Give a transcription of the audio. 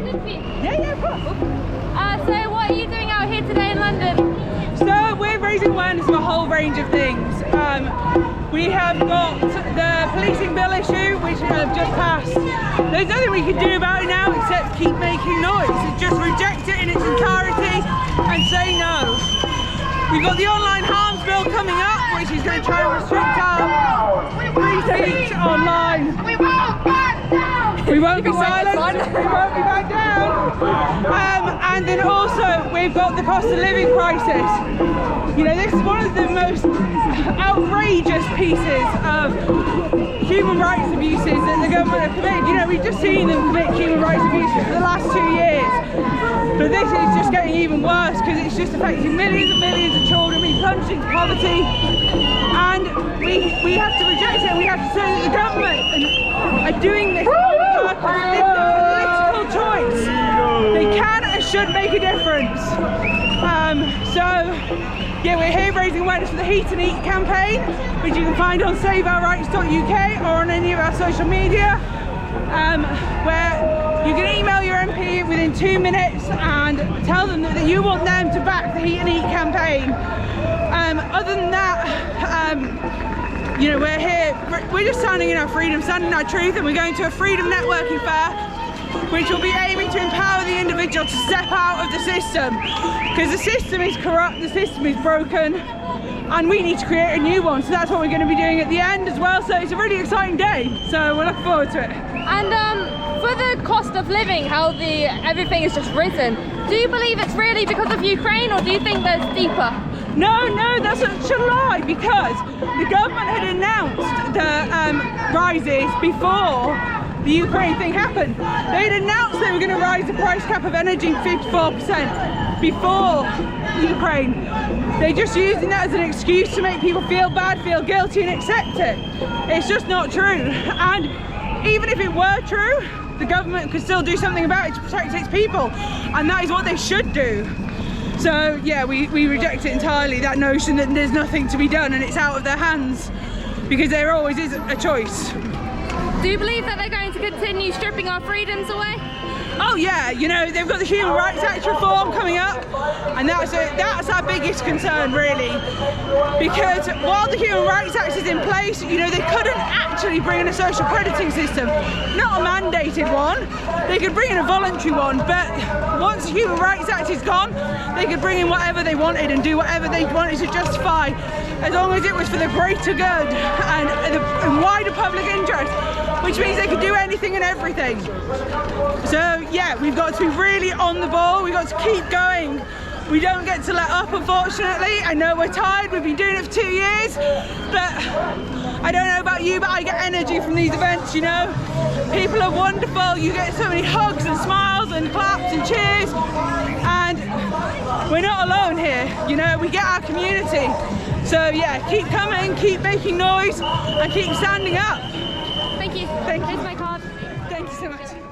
Yeah, of course. So what are you doing out here today in London? So we're raising awareness of a whole range of things. We have got the policing bill issue, which have just passed. There's nothing we can do about it now except keep making noise. Just reject it in its entirety and say no. We've got the online harms bill coming up, which is going to try and restrict our free speech online. We won't back down! We won't be silent, we won't be back down. And then also we've got the cost of living crisis. You know, this is one of the most outrageous pieces of human rights abuses that the government have committed. You know, we've just seen them commit human rights abuses for the last 2 years. But this is just getting even worse because it's just affecting millions and millions of children being plunged into poverty. And we have to reject it. We have to say that the government are doing this on purpose. It's a political choice. They can and should make a difference. So yeah, we're here raising awareness for the Heat and Eat campaign, which you can find on saveourrights.uk or on any of our social media, where you can email your MP within 2 minutes and tell them that you want them to back the Heat and Eat campaign. Other than that, you know, we're here, we're just standing in our freedom, standing in our truth, and we're going to a freedom networking fair which will be aiming to empower the individual to step out of the system, because the system is corrupt, the system is broken, and we need to create a new one. So that's what we're going to be doing at the end as well. So it's a really exciting day, so we're looking forward to it. And for the cost of living, how everything has just risen, do you believe it's really because of Ukraine, or do you think there's deeper? No, that's such a lie, because the government had announced the rises before the Ukraine thing happened. They'd announced they were going to rise the price cap of energy 54% before Ukraine. They're just using that as an excuse to make people feel bad, feel guilty and accept it. It's just not true. And even if it were true, the government could still do something about it to protect its people. And that is what they should do. So yeah, we reject it entirely, that notion that there's nothing to be done and it's out of their hands, because there always is a choice. Do you believe that they're going to continue stripping our freedoms away? Oh yeah, you know, they've got the Human Rights Act reform coming up, and that's our biggest concern really, because while the Human Rights Act is in place, you know, they couldn't actually bring in a social crediting system, not a mandated one. They could bring in a voluntary one, but once the Human Rights Act is gone, they could bring in whatever they wanted and do whatever they wanted to justify, as long as it was for the greater good and the wider public interest, which means they could do anything and everything. So yeah, we've got to be really on the ball, we've got to keep going. We don't get to let up, unfortunately. I know we're tired, we've been doing it for 2 years, but I don't know about you, but I get energy from these events, you know. People are wonderful, you get so many hugs and smiles and claps and cheers, and we're not alone here, you know, we get our community. So yeah, keep coming, keep making noise, and keep standing up. Thank you. Thank you. Here's my card. Thank you so much.